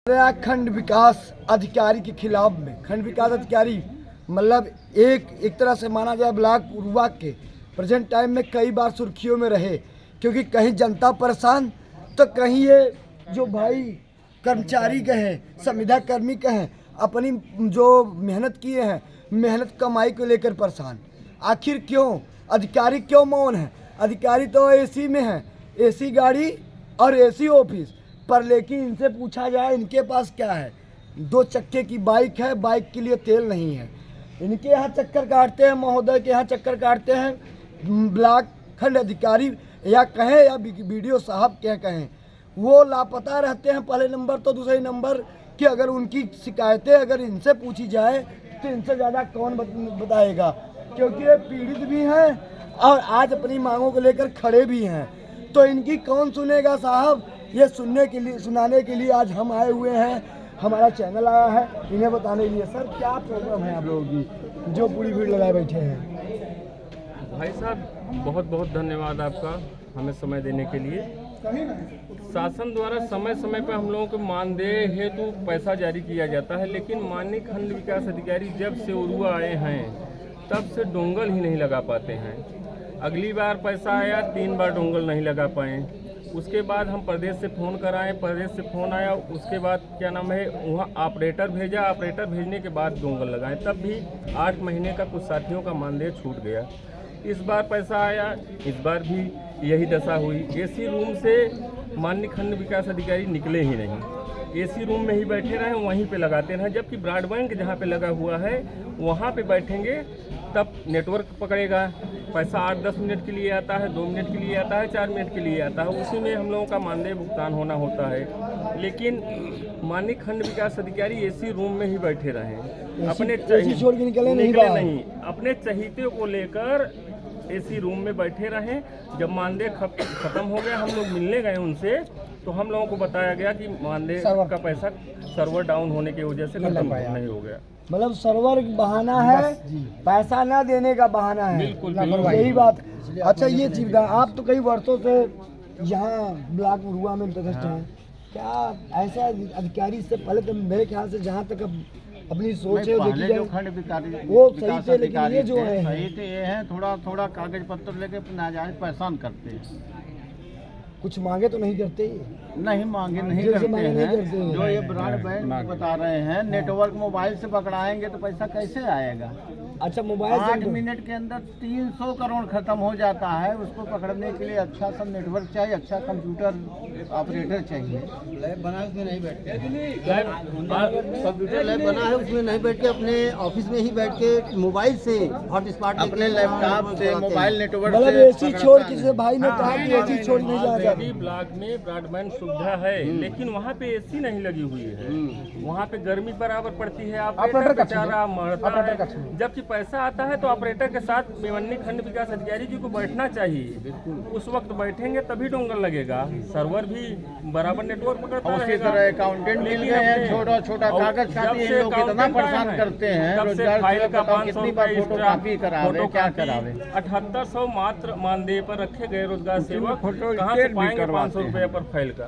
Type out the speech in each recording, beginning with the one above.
खंड विकास अधिकारी के खिलाफ में खंड विकास अधिकारी मतलब एक तरह से माना जाए ब्लॉक उर्वा के प्रेजेंट टाइम में कई बार सुर्खियों में रहे, क्योंकि कहीं जनता परेशान तो कहीं ये जो भाई कर्मचारी के हैं, संविदा कर्मी के हैं, अपनी जो मेहनत किए हैं, मेहनत कमाई को लेकर परेशान। आखिर क्यों अधिकारी क्यों मौन है? अधिकारी तो एसी में है, एसी गाड़ी और एसी ऑफिस पर, लेकिन इनसे पूछा जाए इनके पास क्या है? 2 चक्के की बाइक है, बाइक के लिए तेल नहीं है। इनके यहाँ चक्कर काटते हैं, महोदय के यहाँ चक्कर काटते हैं ब्लॉक खंड अधिकारी या कहें या बीडीओ साहब क्या कहें, वो लापता रहते हैं। पहले नंबर तो दूसरे नंबर कि अगर उनकी शिकायतें अगर इनसे पूछी जाए तो इनसे ज़्यादा कौन बताएगा, क्योंकि ये पीड़ित भी हैं और आज अपनी मांगों को लेकर खड़े भी हैं। तो इनकी कौन सुनेगा साहब? ये सुनाने के लिए आज हम आए हुए हैं, हमारा चैनल आया है इन्हें बताने के लिए। सर क्या प्रॉब्लम है आप लोगों की जो पूरी भीड़ लगाए बैठे हैं? भाई साहब बहुत बहुत धन्यवाद आपका हमें समय देने के लिए। शासन द्वारा समय समय पर हम लोगों को मानदेय हेतु पैसा जारी किया जाता है, लेकिन माननीय खंड विकास अधिकारी जब से उरुआ आए हैं तब से डोंगल ही नहीं लगा पाते हैं। अगली बार पैसा आया 3 बार डोंगल नहीं लगा पाए। उसके बाद हम प्रदेश से फ़ोन कराएं, प्रदेश से फ़ोन आया, उसके बाद क्या नाम है वहाँ ऑपरेटर भेजा, ऑपरेटर भेजने के बाद डोंगल लगाएं, तब भी 8 महीने का कुछ साथियों का मानदेय छूट गया। इस बार पैसा आया, इस बार भी यही दशा हुई। एसी रूम से माननीय खंड विकास अधिकारी निकले ही नहीं, एसी रूम में ही बैठे रहे, वहीं पे लगाते रहें, जबकि ब्रॉडबैंड जहाँ पे लगा हुआ है वहाँ पे बैठेंगे तब नेटवर्क पकड़ेगा। पैसा 8-10 मिनट के लिए आता है, 2 मिनट के लिए आता है, 4 मिनट के लिए आता है, उसी में हम लोगों का मानदेय भुगतान होना होता है। लेकिन माननीय खंड विकास अधिकारी एसी रूम में ही बैठे रहे, अपने छोड़ के निकले नहीं, अपने चहीते को लेकर एसी रूम में बैठे रहे। जब मानदेय खत्म हो गया, हम लोग मिलने गए उनसे, तो हम लोगों को बताया गया कि मानदेय का पैसा सर्वर डाउन होने की वजह से खत्म नहीं हो गया। मतलब सर्वर बहाना है, पैसा ना देने का बहाना है। बिल्कुल यही बात। अच्छा ये चीज आप तो कई वर्षों से यहाँ ब्लॉक उरुआ में प्रतिष्ठित हैं, क्या ऐसा अधिकारी से पहले तो मेरे ख्याल से जहाँ तक अपनी सोच है जो खंड विकास वो सही थे, लेकिन ये जो है सही थे ये हैं थोड़ा कागज पत्र लेके नाजायज परेशान करते हैं। कुछ मांगे तो नहीं करते, नहीं मांगे नहीं करते हैं। जो ये ब्रॉडबैंड बता रहे हैं नेटवर्क मोबाइल से पकड़ाएंगे तो पैसा कैसे आएगा? अच्छा मोबाइल 8 मिनट के अंदर 300 करोड़ खत्म हो जाता है। उसको पकड़ने के लिए अच्छा सा नेटवर्क चाहिए, अच्छा कंप्यूटर ऑपरेटर चाहिए। लैब बना उसमें नहीं बैठते, कंप्यूटर लैब बना है उसमें नहीं बैठ के अपने ऑफिस में ही बैठ के मोबाइल से हॉटस्पॉट अपने लैपटॉप से मोबाइल नेटवर्क से एसी छोड़ किसी भाई ने कहा कि एसी छोड़ नहीं जाना चाहिए। ब्लॉक में ब्रॉडबैंड सुविधा है, लेकिन वहाँ पे एसी नहीं लगी हुई है। वहाँ पे गर्मी बराबर पड़ती है, ऑपरेटर बेचारा मरता है। जबकि पैसा आता है तो ऑपरेटर के साथ माननीय खंड विकास अधिकारी जी को बैठना चाहिए, उस वक्त बैठेंगे तभी डोंगल लगेगा, सर्वर भी बराबर नेटवर्क पकड़ता रहेगा। उसी तरह अकाउंटेंट मिल गए हैं, छोटा कागज खाती है, लोग कितना परेशान करते हैं। रोजगार फाइल का 500 फोटोकॉपी करावे, क्या करावे? 7800 मात्र मानदेय पर रखे गए रोजगार सेवक कहाँ से पाएंगे 500 रुपये पर फाइल का?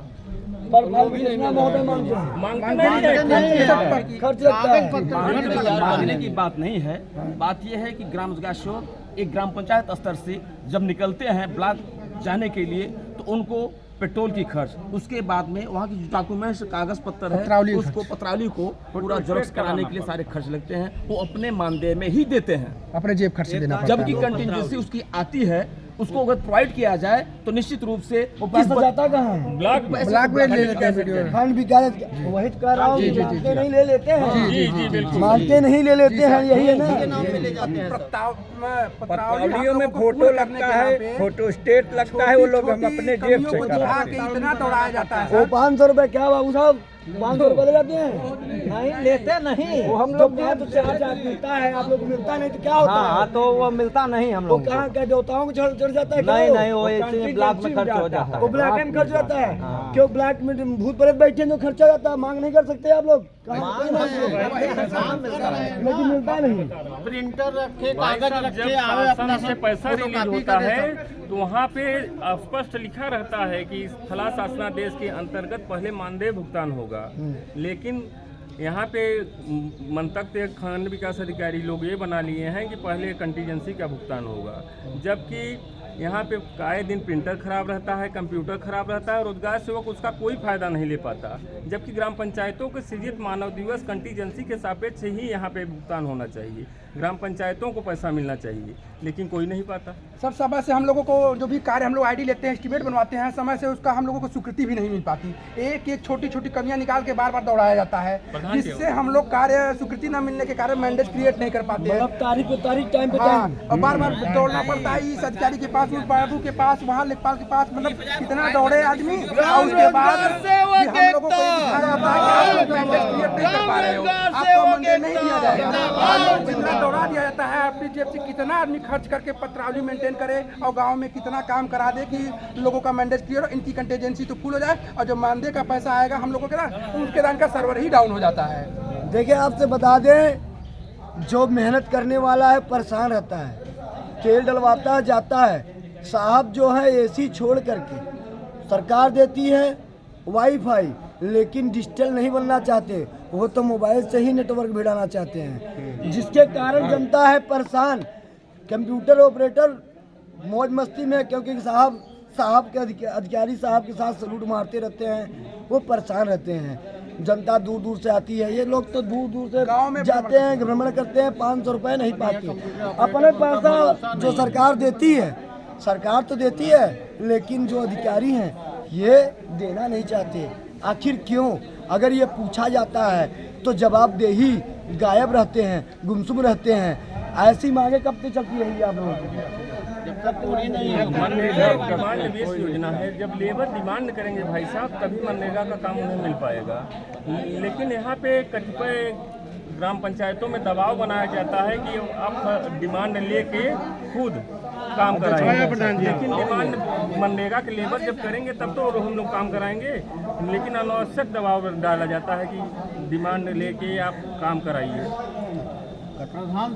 मांगने की बात नहीं है, बात यह है कि ग्राम रोजगार सेवक एक ग्राम पंचायत स्तर से जब निकलते हैं ब्लॉक जाने के लिए तो उनको पेट्रोल की खर्च, उसके बाद में वहाँ की जो डॉक्यूमेंट्स कागज पत्र है उसको पत्रावली को पूरा जेरॉक्स कराने के लिए सारे खर्च लगते हैं, वो अपने मानदेय में ही देते हैं, अपने जेब खर्च से देना पड़ता है। जबकि कंटिजेंसी उसकी आती है, उसको अगर प्रोवाइड किया जाए तो निश्चित रूप से वो पैसा जाता कहाँ है? ब्लॉक में ले लेते हैं। खंड विकास वही कह रहा हूँ, मांगते नहीं ले लेते हैं, मांगते नहीं ले लेते हैं, यही है ना। पत्रावलियों में फोटो लगता है, फोटो स्टेट लगता है, वो लोग हम अपने जेब से कराते हैं। इतना दौड़ाया जाता है। वो 500 रुपए क्या बाबू साहब 500 रुपए ले जाते हैं? नहीं लेते नहीं, वो हम लोग तो 4 मिलता है, आप लोग मिलता नहीं तो क्या होता है? हाँ तो वो मिलता नहीं हम लोग। कहाँ क्या देवताओं को चढ़ जाता है? नहीं वो ऐसे ब्लॉक में खर्च हो जाता है। वो ब्लैक में खर्च जाता है। क्यों ब्लैक में भूत प्रेत बैठे तो खर्चा जाता है? मांग नहीं कर सकते आप लोग? लेकिन मिलता नहीं। प्रिंटर रखे, कागज रखे, शासन से पैसा रिलीज होता है तो वहाँ पे स्पष्ट लिखा रहता है कि फला शासनादेश के अंतर्गत पहले मानदेय भुगतान होगा। होगा। लेकिन यहाँ पे मंतक खंड विकास अधिकारी लोग ये बना लिए हैं कि पहले कंटीजेंसी का भुगतान होगा, जबकि यहाँ पे आए दिन प्रिंटर खराब रहता है, कंप्यूटर खराब रहता है, रोजगार सेवक उसका कोई फायदा नहीं ले पाता। जबकि ग्राम पंचायतों के सृजित मानव दिवस कंटीजेंसी के सापेक्ष ही यहाँ पे भुगतान होना चाहिए, ग्राम पंचायतों को पैसा मिलना चाहिए, लेकिन कोई नहीं पाता। सर समय से हम लोगों को जो भी कार्य हम लोग आईडी लेते हैं, एस्टीमेट बनवाते हैं, समय से उसका हम लोगों को स्वीकृति भी नहीं मिल पाती। एक एक छोटी छोटी कमियां निकाल के बार बार दौड़ाया जाता है, जिससे हम लोग कार्य स्वीकृति न मिलने के कारण मैंडेट क्रिएट नहीं कर पाते हैं। तारीख पे तारीख, टाइम पे हाँ, टाइम, और बार बार दौड़ना पड़ता है इस अधिकारी के पास, उस बाबू के पास, वहाँ लेखपाल के पास, मतलब कितना दौड़े आदमी, और उसके बाद भी हम लोगों को ये दिखाया जाता है कि आप लोग मैंडेट क्रिएट नहीं कर पा रहे हो, आपको मंडेट नहीं दिया जाएगा। कितना दौड़ा दिया जाता है, अपनी जेब से कितना आदमी खर्च करके पत्रावली मेंटेन करे और गांव में कितना काम करा दे कि लोगों का मैंडेट क्लियर हो, इनकी कंटीजेंसी तो फुल हो जाए, और जो मानदेय का पैसा आएगा हम लोगों के ना, उसके दान का सर्वर ही डाउन हो जाता है। देखिए आपसे बता दें, जो मेहनत करने वाला है परेशान रहता है, तेल डलवाता है जाता है, साहब जो है एसी छोड़ करके सरकार देती है वाईफाई, लेकिन डिजिटल नहीं बनना चाहते, वो तो मोबाइल से ही नेटवर्क भिड़ाना चाहते हैं, जिसके कारण जनता है परेशान। कंप्यूटर ऑपरेटर मौज मस्ती में, क्योंकि साहब के अधिकारी साहब के साथ सलूट मारते रहते हैं, वो परेशान रहते हैं। जनता दूर दूर से आती है, ये लोग तो दूर दूर से गाँव में जाते हैं, भ्रमण करते हैं, 500 रुपये नहीं पाते। अपने पैसा जो सरकार देती है, सरकार तो देती है, लेकिन जो अधिकारी हैं ये देना नहीं चाहते। आखिर क्यों? अगर ये पूछा जाता है तो जवाबदेही गायब रहते हैं, गुमसुम रहते हैं। ऐसी मांगे कब तक चलती रहेगी आप लोगों की? डिमांड बेस्ड योजना है, जब लेबर डिमांड करेंगे भाई साहब तभी मनरेगा का काम उन्हें मिल पाएगा। लेकिन यहाँ पे कतिपय ग्राम पंचायतों में दबाव बनाया जाता है कि आप डिमांड लेके खुद काम कराएंगे, लेकिन डिमांड मनरेगा के लेबर जब करेंगे तब तो हम लोग काम कराएंगे, लेकिन अनावश्यक दबाव डाला जाता है कि डिमांड लेके आप काम कराइए। प्रधान